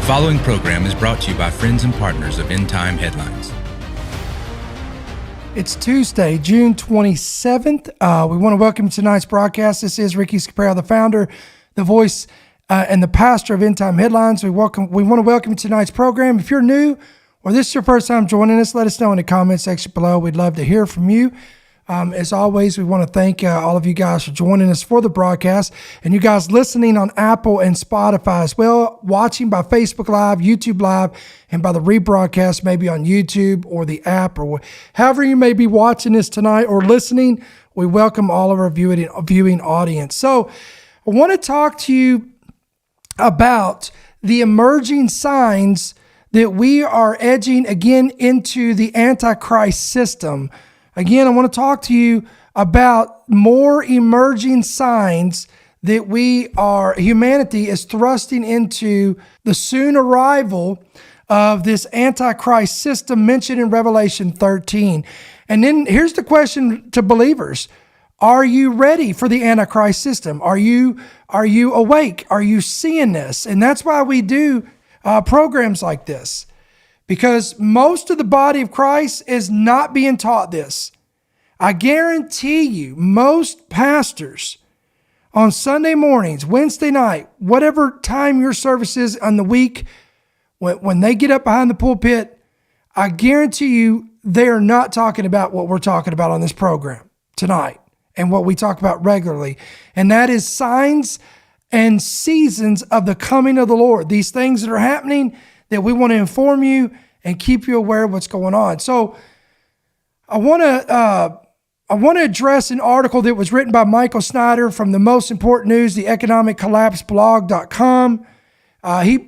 following program is brought to you by friends and partners of End Time Headlines. It's Tuesday, June 27th. We want to welcome you to tonight's broadcast. This is Ricky Scaparo, the founder, the voice, and the pastor of End Time Headlines. We want to welcome you to tonight's program. If you're new or this is your first time joining us, let us know in the comment section below. We'd love to hear from you. As always, we want to thank all of you guys for joining us for the broadcast, and you guys listening on Apple and Spotify as well, watching by Facebook Live, YouTube Live, and by the rebroadcast maybe on YouTube or the app, or however you may be watching this tonight or listening. We welcome all of our viewing audience. So I want to talk to you about the emerging signs that we are edging again into the Antichrist system. Again, I want to talk to you about more emerging signs that humanity is thrusting into the soon arrival of this Antichrist system mentioned in Revelation 13. And then here's the question to believers. Are you ready for the Antichrist system? Are you awake? Are you seeing this? And that's why we do programs like this. Because most of the body of Christ is not being taught this. I guarantee you, most pastors on Sunday mornings, Wednesday night, whatever time your service is on the week, when they get up behind the pulpit, I guarantee you they are not talking about what we're talking about on this program tonight and what we talk about regularly. And that is signs and seasons of the coming of the Lord. These things that are happening that we want to inform you and keep you aware of what's going on. So I want to address an article that was written by Michael Snyder from the Most Important News, the Economic Collapse blog.com. He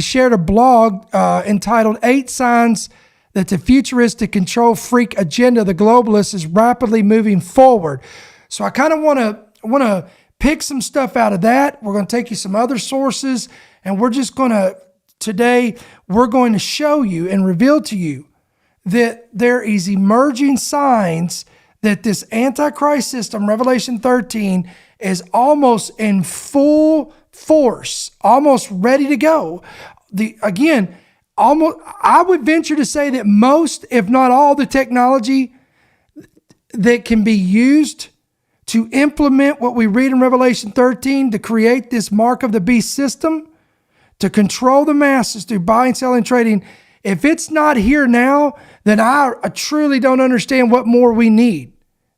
shared a blog entitled 8 Signs That the Futuristic Control Freak Agenda of the Globalists is Rapidly Moving Forward. So I kind of want to pick some stuff out of that. We're going to take you some other sources, and today we're going to show you and reveal to you that there is emerging signs that this Antichrist system, Revelation 13, is almost in full force, almost ready to go. I would venture to say that most, if not all, the technology that can be used to implement what we read in Revelation 13 to create this mark of the beast system, to control the masses through buying, selling, trading, if it's not here now, then I truly don't understand what more we need,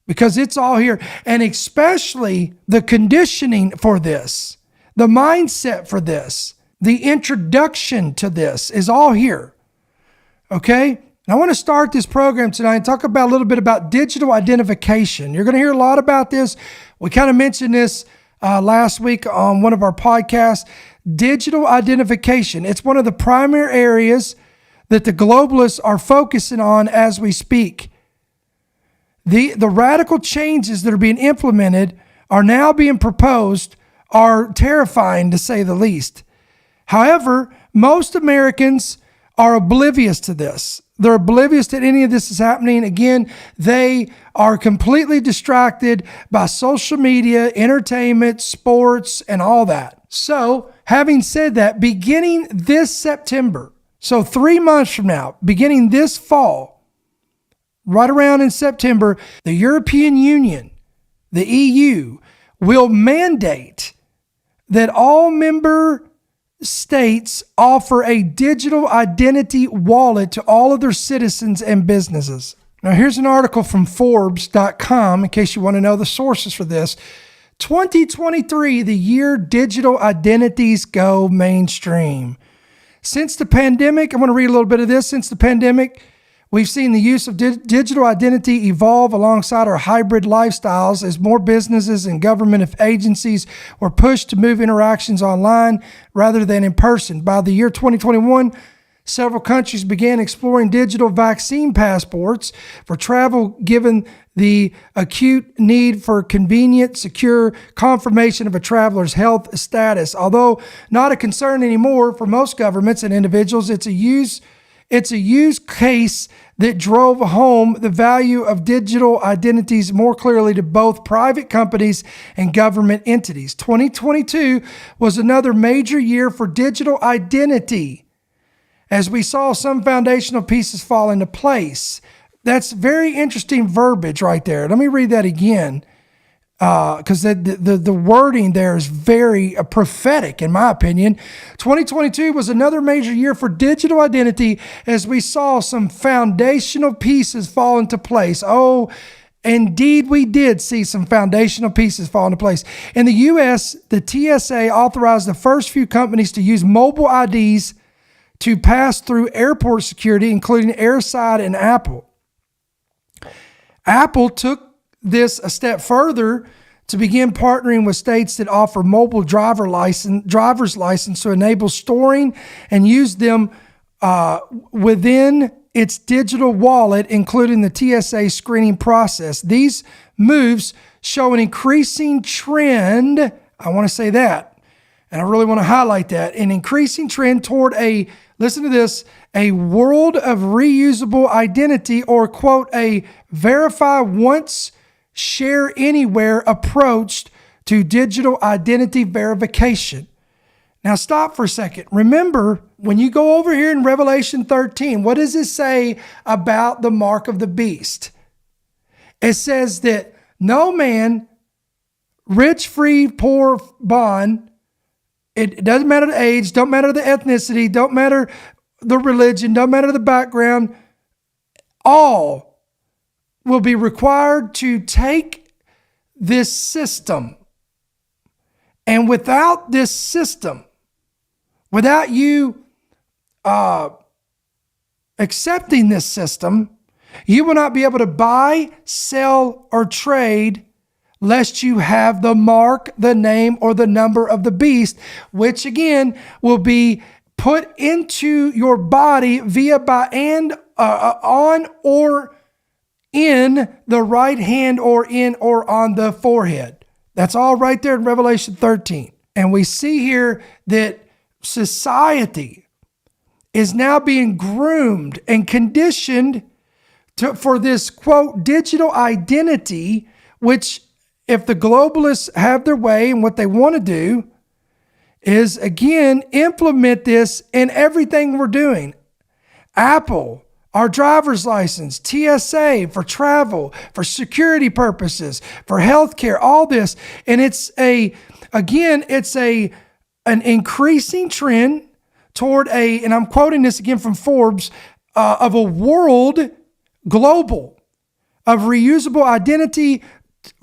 because it's all here. And especially the conditioning for this, the mindset for this, the introduction to this is all here. Okay? And I want to start this program tonight and talk about a little bit about digital identification. You're going to hear a lot about this. We kind of mentioned this last week on one of our podcasts. Digital identification. It's one of the primary areas that the globalists are focusing on as we speak. The radical changes that are being implemented are now being proposed are terrifying, to say the least. However, most Americans are oblivious to this. They're oblivious that any of this is happening. Again, they are completely distracted by social media, entertainment, sports, and all that. So, having said that, beginning this September, so 3 months from now, beginning this fall, right around in September, the European Union, the EU, will mandate that all member states offer a digital identity wallet to all of their citizens and businesses. Now, here's an article from Forbes.com, in case you want to know the sources for this. 2023, the year digital identities go mainstream. Since the pandemic, I want to read a little bit of this. Since the pandemic, we've seen the use of digital identity evolve alongside our hybrid lifestyles as more businesses and government agencies were pushed to move interactions online rather than in person. By the year 2021, several countries began exploring digital vaccine passports for travel, given the acute need for convenient, secure confirmation of a traveler's health status. Although not a concern anymore for most governments and individuals, its use It's a use case that drove home the value of digital identities more clearly to both private companies and government entities. 2022 was another major year for digital identity, as we saw some foundational pieces fall into place. That's very interesting verbiage right there. Let me read that again, because the wording there is very prophetic, in my opinion. 2022 was another major year for digital identity, as we saw some foundational pieces fall into place. Oh, indeed, we did see some foundational pieces fall into place. In the U.S., the TSA authorized the first few companies to use mobile IDs to pass through airport security, including Airside and Apple. Apple took this a step further to begin partnering with states that offer mobile driver's license to enable storing and use them within its digital wallet, including the TSA screening process. These moves show an increasing trend. I want to say that, and I really want to highlight that, an increasing trend toward listen to this, a world of reusable identity, or quote, a verify once, share anywhere approach to digital identity verification. Now stop for a second. Remember, when you go over here in Revelation 13, what does it say about the mark of the beast? It says that no man, rich, free, poor, bond, it doesn't matter the age, don't matter the ethnicity, don't matter the religion, don't matter the background, all will be required to take this system. And without this system, without you accepting this system, you will not be able to buy, sell, or trade lest you have the mark, the name, or the number of the beast, which again will be put into your body via on or in the right hand, or in or on the forehead. That's all right there in Revelation 13. And we see here that society is now being groomed and conditioned for this, quote, digital identity, which if the globalists have their way, and what they want to do is, again, implement this in everything we're doing. Apple, our driver's license, TSA for travel, for security purposes, for healthcare, all this. And it's an increasing trend toward and I'm quoting this again from Forbes, of a world global of reusable identity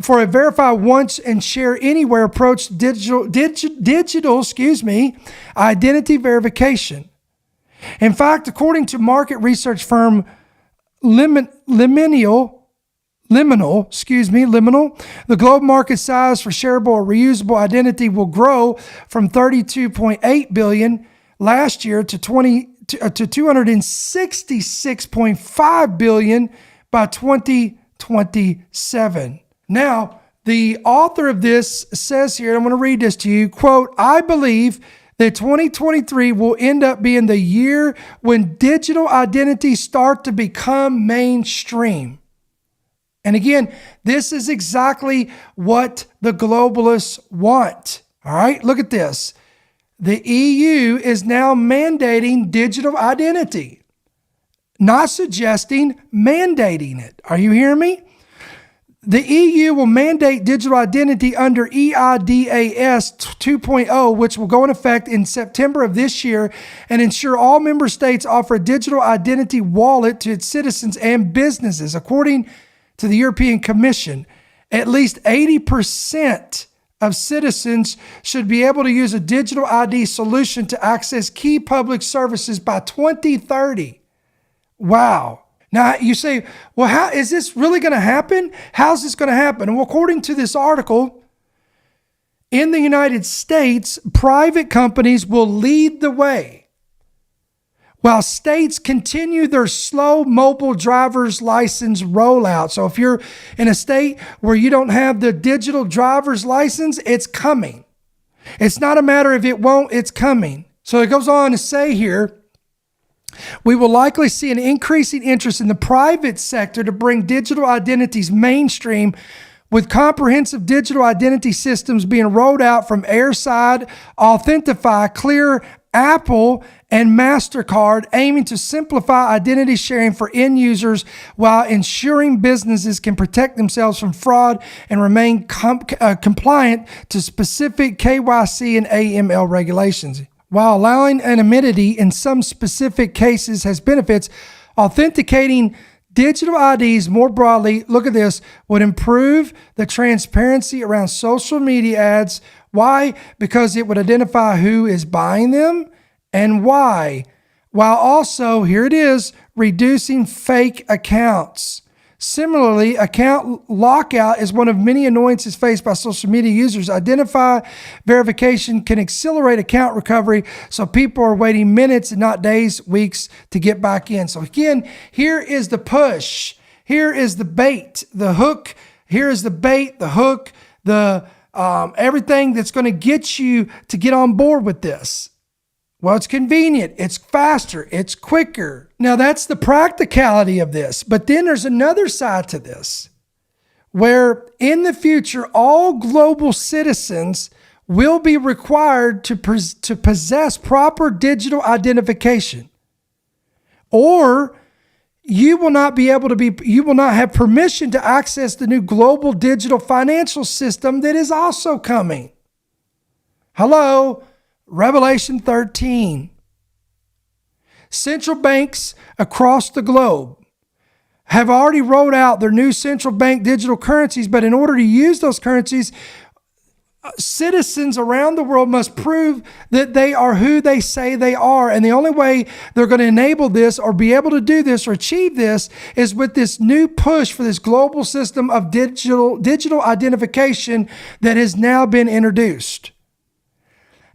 for a verify once and share anywhere approach digital identity verification. In fact, according to market research firm Liminal, the global market size for shareable or reusable identity will grow from 32.8 billion last year to 266.5 billion by 2027. Now, the author of this says here, I'm going to read this to you, quote, I believe that 2023 will end up being the year when digital identities start to become mainstream. And again, this is exactly what the globalists want. All right, look at this. The EU is now mandating digital identity, not suggesting, mandating it. Are you hearing me? The EU will mandate digital identity under EIDAS 2.0, which will go in effect in September of this year, and ensure all member states offer a digital identity wallet to its citizens and businesses. According to the European Commission, at least 80% of citizens should be able to use a digital ID solution to access key public services by 2030. Wow. Now you say, well, how is this really going to happen? How's this going to happen? Well, according to this article, in the United States, private companies will lead the way, while states continue their slow mobile driver's license rollout. So if you're in a state where you don't have the digital driver's license, it's coming. It's not a matter of it won't, it's coming. So it goes on to say here, We will likely see an increasing interest in the private sector to bring digital identities mainstream, with comprehensive digital identity systems being rolled out from Airside, Authentify, Clear, Apple, and MasterCard, aiming to simplify identity sharing for end users while ensuring businesses can protect themselves from fraud and remain compliant to specific KYC and AML regulations. While allowing anonymity in some specific cases has benefits, authenticating digital IDs more broadly, look at this, would improve the transparency around social media ads. Why? Because it would identify who is buying them and why, while also, here it is, reducing fake accounts. Similarly, account lockout is one of many annoyances faced by social media users. Identify verification can accelerate account recovery, so people are waiting minutes and not days, weeks to get back in. So again, here is the push. Here is the bait, the hook. Here is the bait, the hook, the everything that's going to get you to get on board with this. Well, it's convenient, it's faster, it's quicker. Now, that's the practicality of this. But then there's another side to this, where in the future, all global citizens will be required to possess proper digital identification. Or you will not have permission to access the new global digital financial system that is also coming. Hello? Revelation 13. Central banks across the globe have already rolled out their new central bank digital currencies, but in order to use those currencies, citizens around the world must prove that they are who they say they are. And the only way they're going to enable this or be able to do this or achieve this is with this new push for this global system of digital identification that has now been introduced.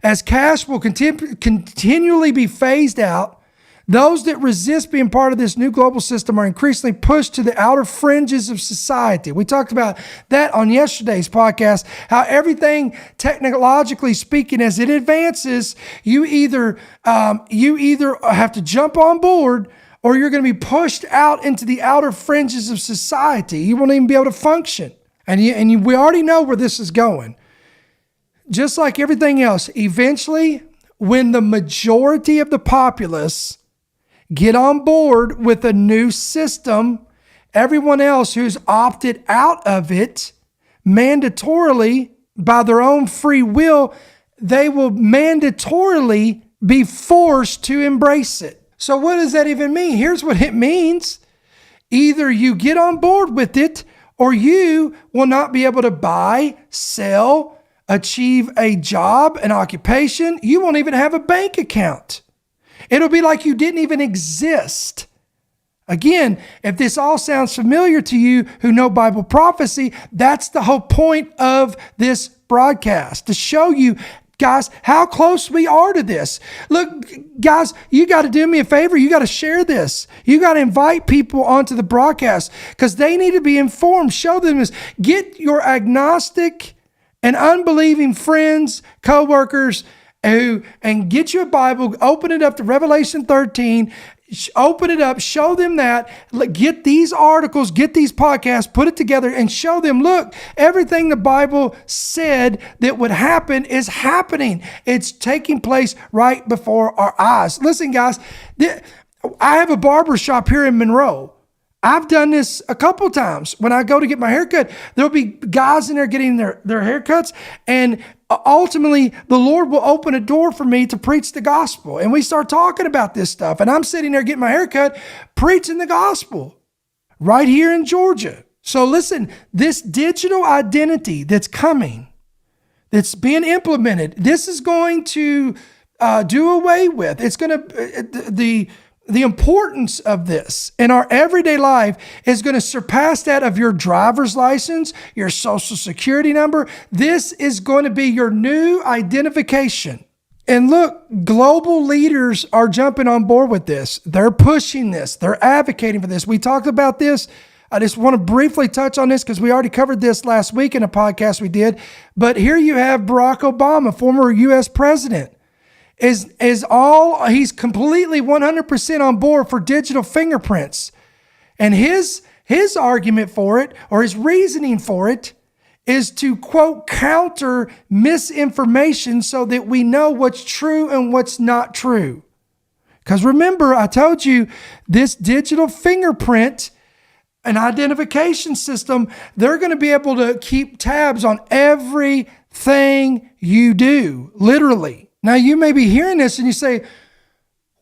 As cash will continually be phased out, those that resist being part of this new global system are increasingly pushed to the outer fringes of society. We talked about that on yesterday's podcast, how everything technologically speaking, as it advances, you either have to jump on board or you're going to be pushed out into the outer fringes of society. You won't even be able to function. And we already know where this is going. Just like everything else, eventually, when the majority of the populace get on board with a new system, everyone else who's opted out of it mandatorily by their own free will, they will mandatorily be forced to embrace it. So what does that even mean? Here's what it means. Either you get on board with it or you will not be able to buy, sell, achieve a job, an occupation. You won't even have a bank account. It'll be like you didn't even exist. Again, if this all sounds familiar to you who know Bible prophecy, that's the whole point of this broadcast, to show you, guys, how close we are to this. Look, guys, you got to do me a favor. You got to share this. You got to invite people onto the broadcast because they need to be informed. Show them this. Get your agnostic and unbelieving friends, co-workers, and get you a Bible, open it up to Revelation 13, open it up, show them that, get these articles, get these podcasts, put it together and show them, look, everything the Bible said that would happen is happening. It's taking place right before our eyes. Listen, guys, I have a barber shop here in Monroe. I've done this a couple times. When I go to get my haircut, there'll be guys in there getting their haircuts, and ultimately the Lord will open a door for me to preach the gospel. And we start talking about this stuff, and I'm sitting there getting my haircut, preaching the gospel right here in Georgia. So listen, this digital identity that's coming, that's being implemented, this is going to do away with. It's going to, the importance of this in our everyday life is going to surpass that of your driver's license, your social security number. This is going to be your new identification. And look, global leaders are jumping on board with this. They're pushing this. They're advocating for this. We talked about this. I just want to briefly touch on this because we already covered this last week in a podcast we did. But here you have Barack Obama, former U.S. president, he's completely 100% on board for digital fingerprints. And his argument for it, or his reasoning for it, is to, quote, counter misinformation so that we know what's true and what's not true. Because remember, I told you this digital fingerprint and identification system, they're going to be able to keep tabs on everything you do, literally. Now, you may be hearing this and you say,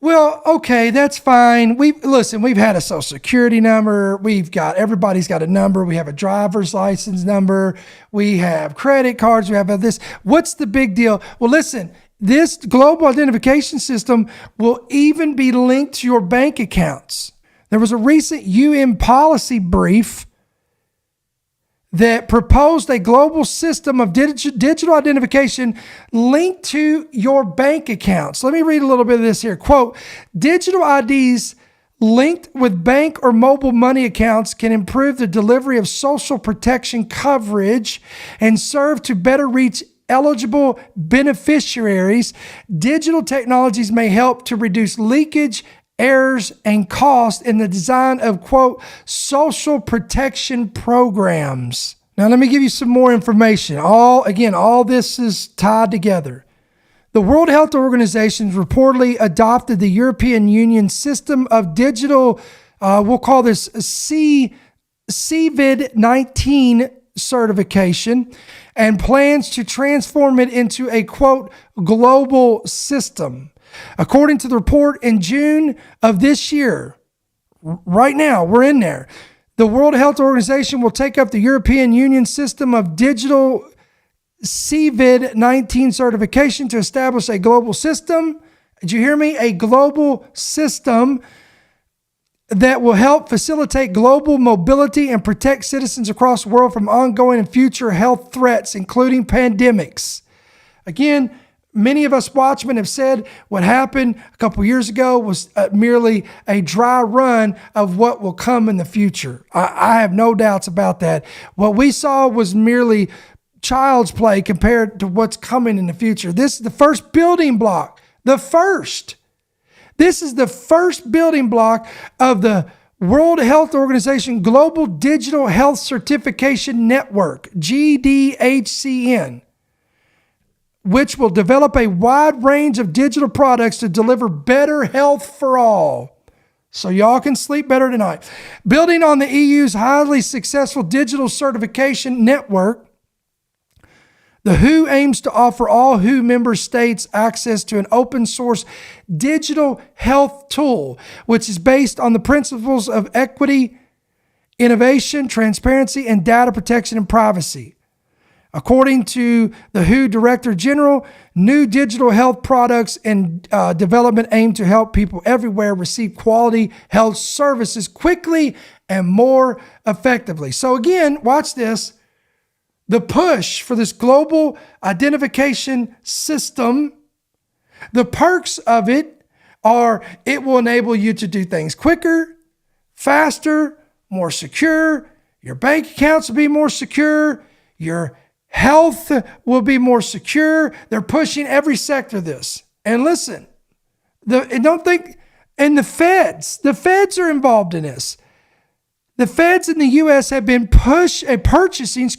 well, okay, that's fine. We've had a social security number. Everybody's got a number. We have a driver's license number. We have credit cards. We have this. What's the big deal? Well, listen, this global identification system will even be linked to your bank accounts. There was a recent UN policy brief that proposed a global system of digital identification linked to your bank accounts. Let me read a little bit of this here. Quote, digital IDs linked with bank or mobile money accounts can improve the delivery of social protection coverage and serve to better reach eligible beneficiaries. Digital technologies may help to reduce leakage, errors, and cost in the design of, quote, social protection programs. Now, let me give you some more information. All this is tied together. The World Health Organization reportedly adopted the European Union system of digital, we'll call this COVID-19 certification, and plans to transform it into a, quote, global system. According to the report, in June of this year, right now, we're in there, the World Health Organization will take up the European Union system of digital COVID-19 certification to establish a global system. Did you hear me? A global system that will help facilitate global mobility and protect citizens across the world from ongoing and future health threats, including pandemics. Again, many of us watchmen have said what happened a couple years ago was merely a dry run of what will come in the future. I have no doubts about that. What we saw was merely child's play compared to what's coming in the future. This is the first building block. This is the first building block of the World Health Organization Global Digital Health Certification Network, GDHCN, which will develop a wide range of digital products to deliver better health for all. So y'all can sleep better tonight. Building on the EU's highly successful digital certification network, the WHO aims to offer all WHO member states access to an open source digital health tool, which is based on the principles of equity, innovation, transparency, and data protection and privacy. According to the WHO Director General, new digital health products and development aim to help people everywhere receive quality health services quickly and more effectively. So again, watch this. The push for this global identification system, the perks of it are it will enable you to do things quicker, faster, more secure. Your bank accounts will be more secure. Your health will be more secure. They're pushing every sector of this. And listen, the feds are involved in this. The feds in the U.S. have been purchasing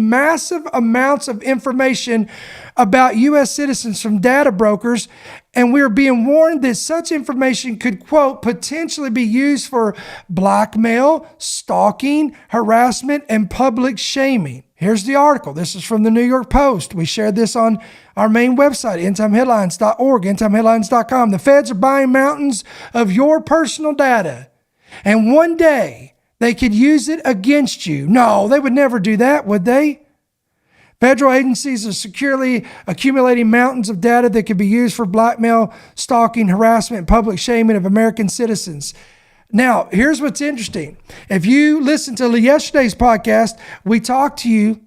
massive amounts of information about U.S. citizens from data brokers, and we're being warned that such information could, quote, potentially be used for blackmail, stalking, harassment, and public shaming. Here's the article. This is from the New York Post. We shared this on our main website, endtimeheadlines.org, endtimeheadlines.com. The feds are buying mountains of your personal data, and one day they could use it against you. No, they would never do that, would they? Federal agencies are securely accumulating mountains of data that could be used for blackmail, stalking, harassment, and public shaming of American citizens. Now, here's what's interesting. If you listen to yesterday's podcast, we talked to you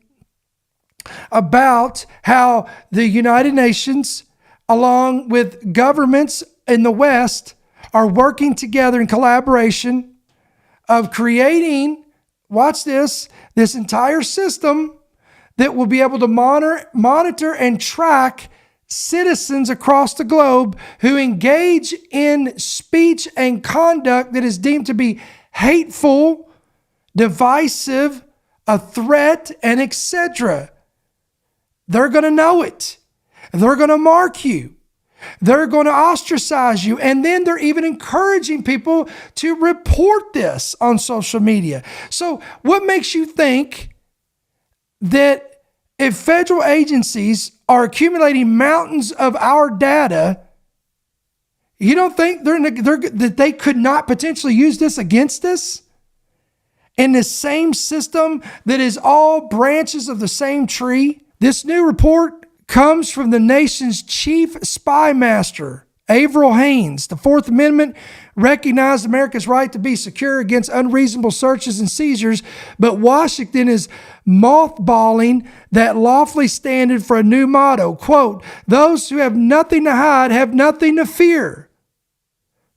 about how the United Nations, along with governments in the West, are working together in collaboration of creating, watch this entire system that will be able to monitor and track citizens across the globe who engage in speech and conduct that is deemed to be hateful, divisive, a threat, and etc. They're going to know it. They're going to mark you. They're going to ostracize you. And then they're even encouraging people to report this on social media. So what makes you think that if federal agencies are accumulating mountains of our data, you don't think that they could not potentially use this against us? In the same system that is all branches of the same tree? This new report comes from the nation's chief spy master, Avril Haines. The Fourth Amendment recognized America's right to be secure against unreasonable searches and seizures, but Washington is mothballing that lawfully standard for a new motto. Quote, "Those who have nothing to hide have nothing to fear."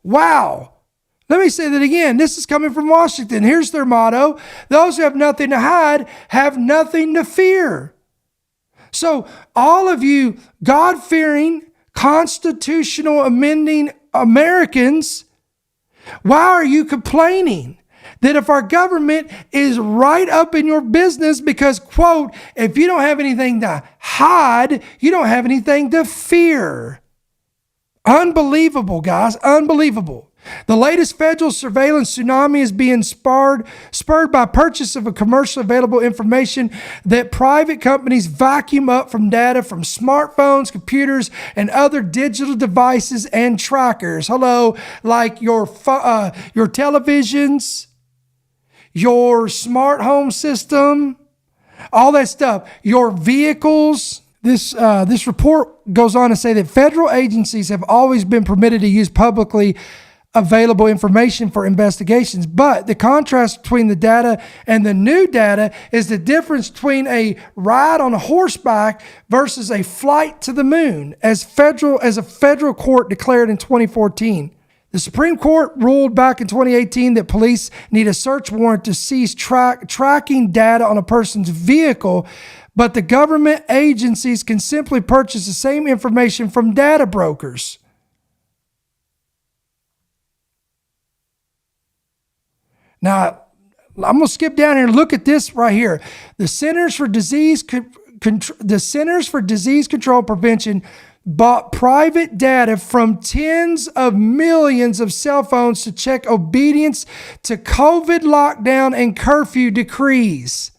Wow. Let me say that again. This is coming from Washington. Here's their motto: "Those who have nothing to hide have nothing to fear." So all of you God-fearing, constitutional amending Americans, why are you complaining that if our government is right up in your business because, quote, if you don't have anything to hide, you don't have anything to fear? Unbelievable, guys. Unbelievable. The latest federal surveillance tsunami is being spurred by purchase of a commercially available information that private companies vacuum up from data from smartphones, computers, and other digital devices and trackers. Hello, like your televisions, your smart home system, all that stuff, your vehicles. This report goes on to say that federal agencies have always been permitted to use publicly available information for investigations, but the contrast between the data and the new data is the difference between a ride on a horseback versus a flight to the moon, as a federal court declared in 2014. The Supreme Court ruled back in 2018 that police need a search warrant to seize tracking data on a person's vehicle, but the government agencies can simply purchase the same information from data brokers. Now, I'm going to skip down here and look at this right here. The Centers for Disease Control Prevention bought private data from tens of millions of cell phones to check obedience to COVID lockdown and curfew decrees.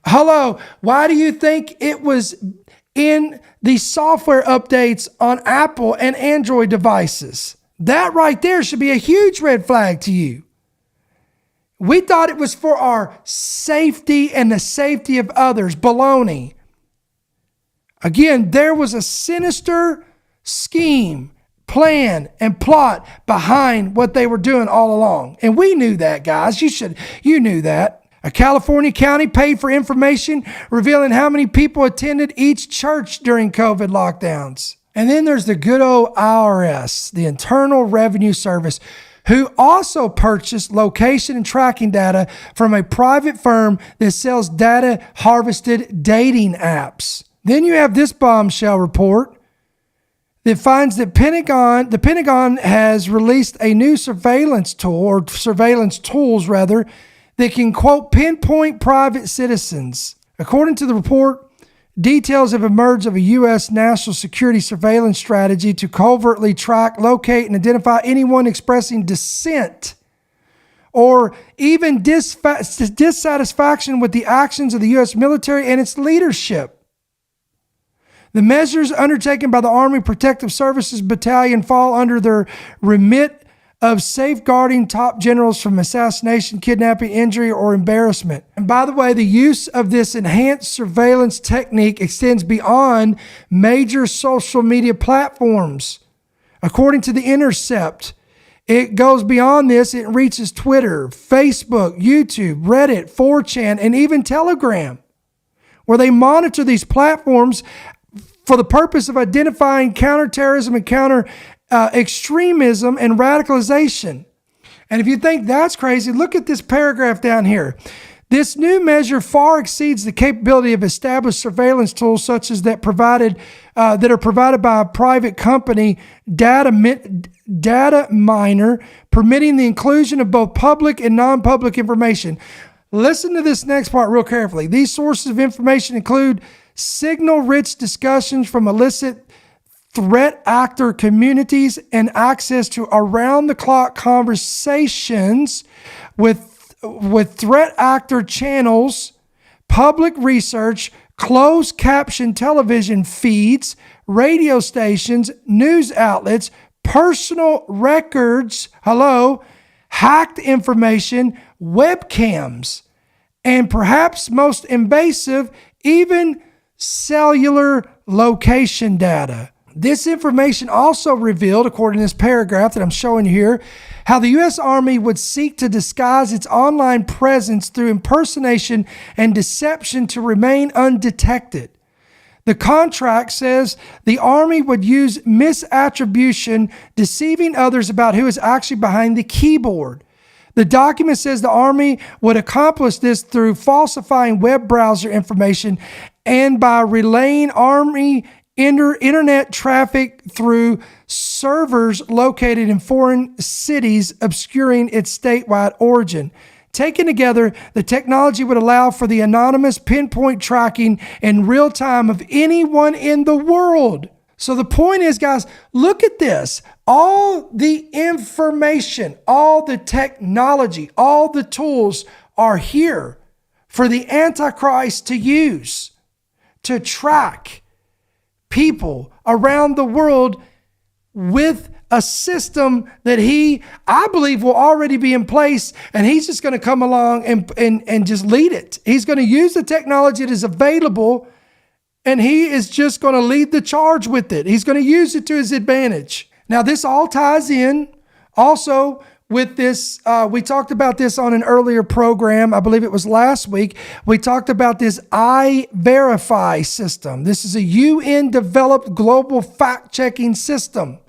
Hello, why do you think it was in the software updates on Apple and Android devices? That right there should be a huge red flag to you. We thought it was for our safety and the safety of others. Baloney. Again, there was a sinister scheme, plan, and plot behind what they were doing all along. And we knew that, guys. You knew that. A California county paid for information revealing how many people attended each church during COVID lockdowns. And then there's the good old IRS, the Internal Revenue Service, who also purchased location and tracking data from a private firm that sells data harvested dating apps. Then you have this bombshell report that finds that the Pentagon has released a new surveillance tool, or surveillance tools rather, that can, quote, pinpoint private citizens. According to the report, details have emerged of a U.S. national security surveillance strategy to covertly track, locate, and identify anyone expressing dissent or even dissatisfaction with the actions of the U.S. military and its leadership. The measures undertaken by the Army Protective Services Battalion fall under their remit of safeguarding top generals from assassination, kidnapping, injury, or embarrassment. And by the way, the use of this enhanced surveillance technique extends beyond major social media platforms. According to The Intercept, it goes beyond this. It reaches Twitter, Facebook, YouTube, Reddit, 4chan, and even Telegram, where they monitor these platforms for the purpose of identifying counterterrorism and extremism and radicalization. And if you think that's crazy, look at this paragraph down here. This new measure far exceeds the capability of established surveillance tools such as that are provided by a private company, data miner, permitting the inclusion of both public and non-public information. Listen to this next part real carefully. These sources of information include signal-rich discussions from illicit threat actor communities and access to around-the-clock conversations with threat actor channels, public research, closed caption television feeds, radio stations, news outlets, personal records, hacked information, webcams, and perhaps most invasive, even cellular location data. This information also revealed, according to this paragraph that I'm showing you here, how the U.S. Army would seek to disguise its online presence through impersonation and deception to remain undetected. The contract says the Army would use misattribution, deceiving others about who is actually behind the keyboard. The document says the Army would accomplish this through falsifying web browser information and by relaying Army internet traffic through servers located in foreign cities, obscuring its statewide origin. Taken together, the technology would allow for the anonymous pinpoint tracking in real time of anyone in the world. So the point is, guys, look at this. All the information, all the technology, all the tools are here for the Antichrist to use to track people around the world with a system that I believe will already be in place, and he's just going to come along and just lead it. He's going to use the technology that is available, and he is just going to lead the charge with it. He's going to use it to his advantage. Now, this all ties in also with this. We talked about this on an earlier program. I believe it was last week. We talked about this I-Verify system. This is a UN-developed global fact-checking system.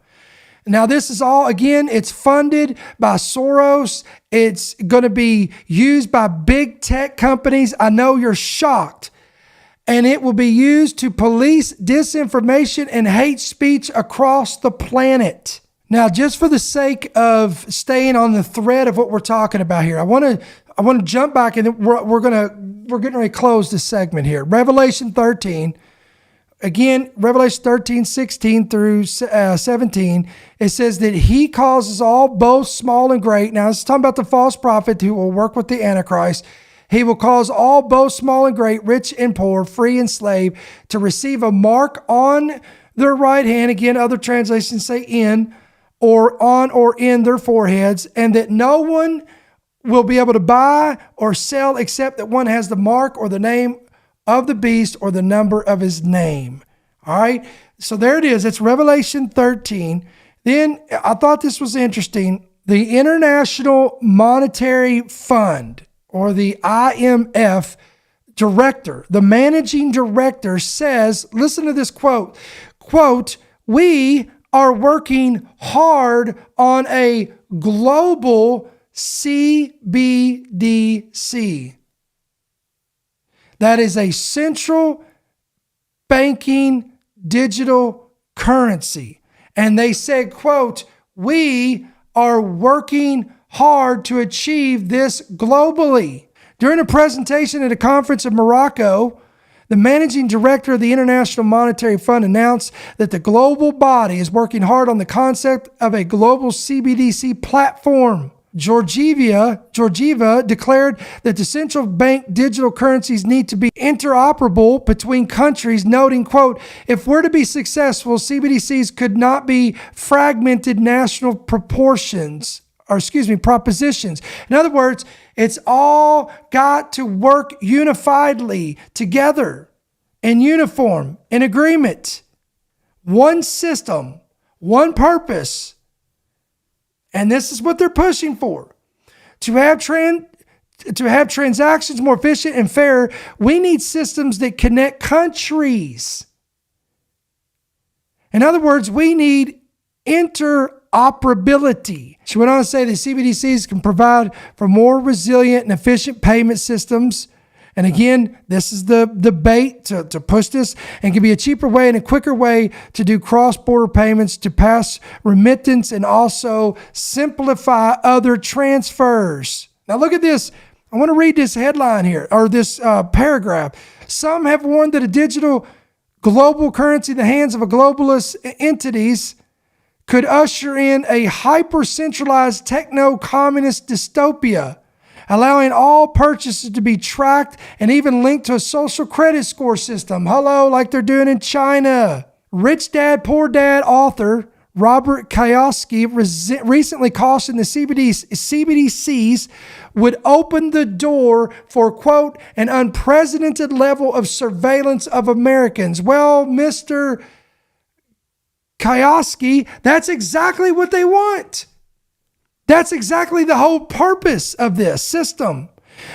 Now, this is all, again, it's funded by Soros. It's going to be used by big tech companies. I know you're shocked. And it will be used to police disinformation and hate speech across the planet. Now, just for the sake of staying on the thread of what we're talking about here, I want to jump back, and we're getting ready to close this segment here. Revelation 13. Again, Revelation 13, 16 through 17, it says that he causes all, both small and great. Now, it's talking about the false prophet who will work with the Antichrist. He will cause all, both small and great, rich and poor, free and slave, to receive a mark on their right hand. Again, other translations say in, or on or in their foreheads, and that no one will be able to buy or sell except that one has the mark or the name of the beast or the number of his name. All right. So there it is. It's Revelation 13. Then I thought this was interesting. The International Monetary Fund, or the IMF director, the managing director says, listen to this quote, "We are working hard on a global CBDC. That is a central banking digital currency." And they said, quote, "We are working hard to achieve this globally." During a presentation at a conference in Morocco, the managing director of the International Monetary Fund announced that the global body is working hard on the concept of a global CBDC platform. Georgieva declared that the central bank digital currencies need to be interoperable between countries, noting, quote, "If we're to be successful, CBDCs could not be fragmented national propositions. In other words, it's all got to work unifiedly together, in uniform, in agreement. One system, one purpose. And this is what they're pushing for. To have transactions more efficient and fair, we need systems that connect countries. In other words, we need interoperability interoperability. She went on to say that CBDCs can provide for more resilient and efficient payment systems. And again, this is the bait to push this, and can be a cheaper way and a quicker way to do cross-border payments, to pass remittance, and also simplify other transfers. Now look at this. I want to read this headline here, or this paragraph. Some have warned that a digital global currency in the hands of a globalist entities could usher in a hyper-centralized techno-communist dystopia, allowing all purchases to be tracked and even linked to a social credit score system. Hello, like they're doing in China. Rich Dad, Poor Dad author Robert Kiyosaki recently cautioned the CBDCs would open the door for, quote, an unprecedented level of surveillance of Americans. Well, Mr. Kiyosaki, that's exactly what they want. That's exactly the whole purpose of this system.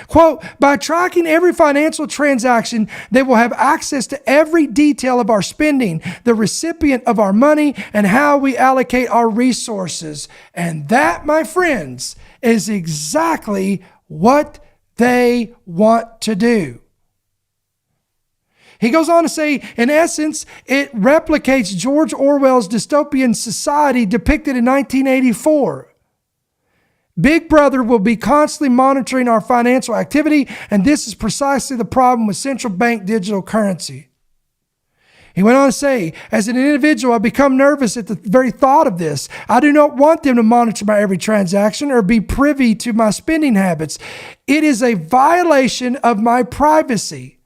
Quote, by tracking every financial transaction, they will have access to every detail of our spending, the recipient of our money, and how we allocate our resources. And that, my friends, is exactly what they want to do. He goes on to say, in essence, it replicates George Orwell's dystopian society depicted in 1984. Big Brother will be constantly monitoring our financial activity, and this is precisely the problem with central bank digital currency. He went on to say, as an individual, I become nervous at the very thought of this. I do not want them to monitor my every transaction or be privy to my spending habits. It is a violation of my privacy,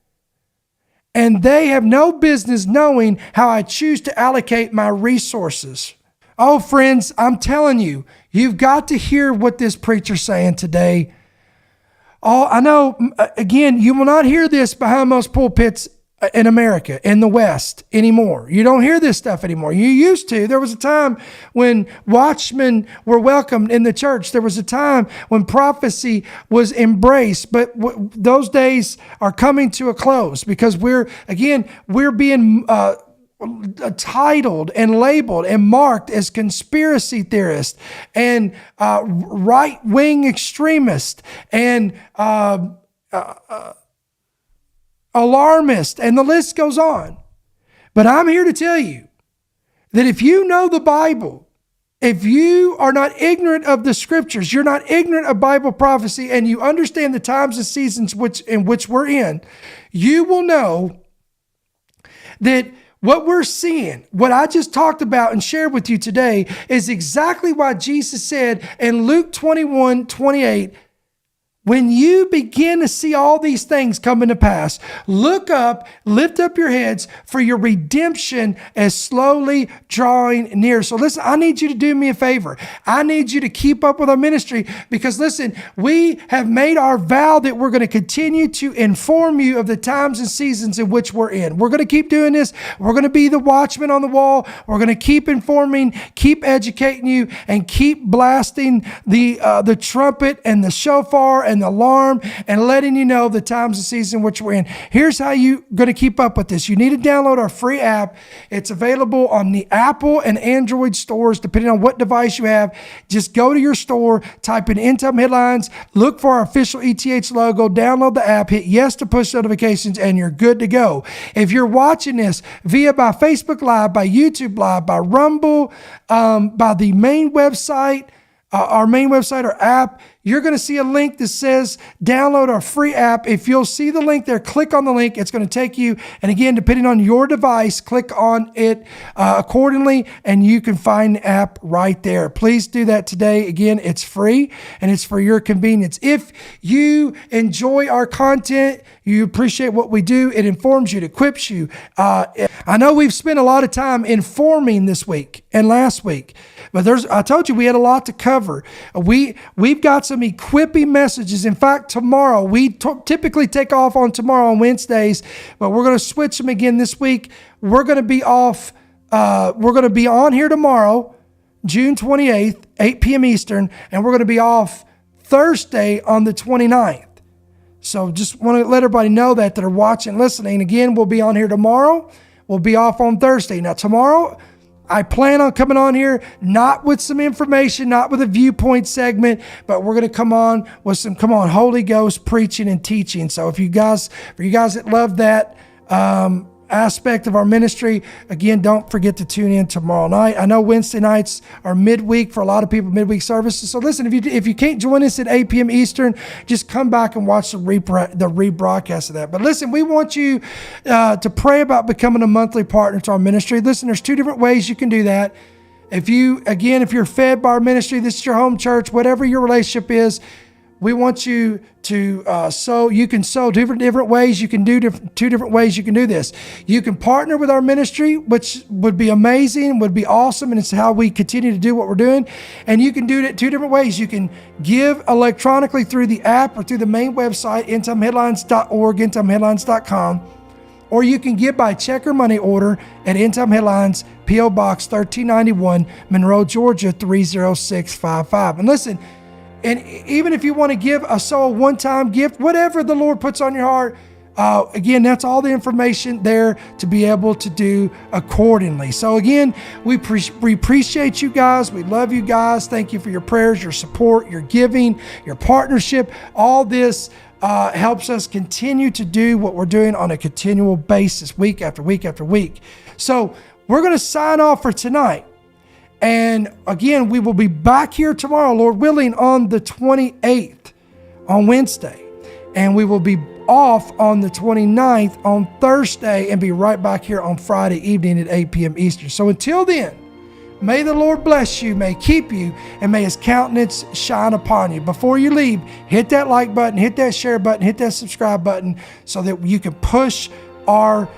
and they have no business knowing how I choose to allocate my resources. Oh, friends, I'm telling you, you've got to hear what this preacher's saying today. Oh, I know, again, you will not hear this behind most pulpits in America, in the West anymore. You don't hear this stuff anymore. You used to. There was a time when watchmen were welcomed in the church. There was a time when prophecy was embraced, but those days are coming to a close because we're being titled and labeled and marked as conspiracy theorists and right-wing extremists and alarmist, and the list goes on. But I'm here to tell you that if you know the Bible, if you are not ignorant of the scriptures, you're not ignorant of Bible prophecy, and you understand the times and seasons in which we're in, you will know that what we're seeing, what I just talked about and shared with you today, is exactly why Jesus said in Luke 21:28, when you begin to see all these things coming to pass, look up, lift up your heads, for your redemption is slowly drawing near. So listen, I need you to do me a favor. I need you to keep up with our ministry because listen, we have made our vow that we're going to continue to inform you of the times and seasons in which we're in. We're going to keep doing this. We're going to be the watchman on the wall. We're going to keep informing, keep educating you, and keep blasting the trumpet and the shofar and the alarm and letting you know the times and seasons in which we're in. Here's how you're going to keep up with this. You need to download our free app. It's available on the Apple and Android stores, depending on what device you have. Just go to your store, type in End Time Headlines, look for our official ETH logo, download the app, hit yes to push notifications, and you're good to go. If you're watching this by Facebook Live, by YouTube Live, by Rumble, by the main website, our main website or app, you're going to see a link that says download our free app. If you'll see the link there, click on the link. It's going to take you. And again, depending on your device, click on it accordingly, and you can find the app right there. Please do that today. Again, it's free and it's for your convenience. If you enjoy our content, you appreciate what we do, it informs you, it equips you. I know we've spent a lot of time informing this week and last week, but I told you we had a lot to cover. We've got some equipping messages. In fact, tomorrow, we typically take off on tomorrow on Wednesdays, but we're going to switch them again this week. We're going to be off. We're going to be on here tomorrow, June 28th, 8 p.m. Eastern, and we're going to be off Thursday on the 29th. So just want to let everybody know that are watching, listening. Again, we'll be on here tomorrow. We'll be off on Thursday. Now, tomorrow, I plan on coming on here, not with some information, not with a viewpoint segment, but we're going to come on with some, Holy Ghost preaching and teaching. So for you guys that love that, aspect of our ministry, again, don't forget to tune in tomorrow night. I know Wednesday nights are midweek for a lot of people, midweek services. So listen, if you can't join us at 8 p.m. Eastern, just come back and watch the rebroadcast of that. But listen, we want you to pray about becoming a monthly partner to our ministry. Listen, there's 2 different ways you can do that. If you're fed by our ministry, this is your home church, whatever your relationship is, we want you to sow. You can sow different ways. You can do 2 different ways you can do this. You can partner with our ministry, which would be amazing, would be awesome, and it's how we continue to do what we're doing. And you can do it 2 different ways. You can give electronically through the app or through the main website, endtimeheadlines.org, endtimeheadlines.com, or you can give by check or money order at End Time Headlines, P.O. Box 1391, Monroe, Georgia 30655. And listen, and even if you want to give a one-time gift, whatever the Lord puts on your heart, again, that's all the information there to be able to do accordingly. So again, we appreciate you guys. We love you guys. Thank you for your prayers, your support, your giving, your partnership. All this helps us continue to do what we're doing on a continual basis, week after week after week. So we're going to sign off for tonight. And again, we will be back here tomorrow, Lord willing, on the 28th, on Wednesday. And we will be off on the 29th on Thursday and be right back here on Friday evening at 8 p.m. Eastern. So until then, may the Lord bless you, may keep you, and may His countenance shine upon you. Before you leave, hit that like button, hit that share button, hit that subscribe button so that you can push our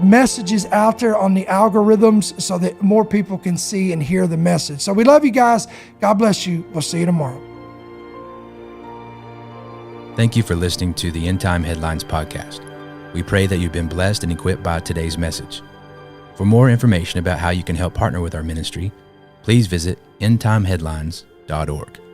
messages out there on the algorithms so that more people can see and hear the message. So we love you guys. God bless you. We'll see you tomorrow. Thank you for listening to the End Time Headlines podcast. We pray that you've been blessed and equipped by today's message. For more information about how you can help partner with our ministry, please visit endtimeheadlines.org.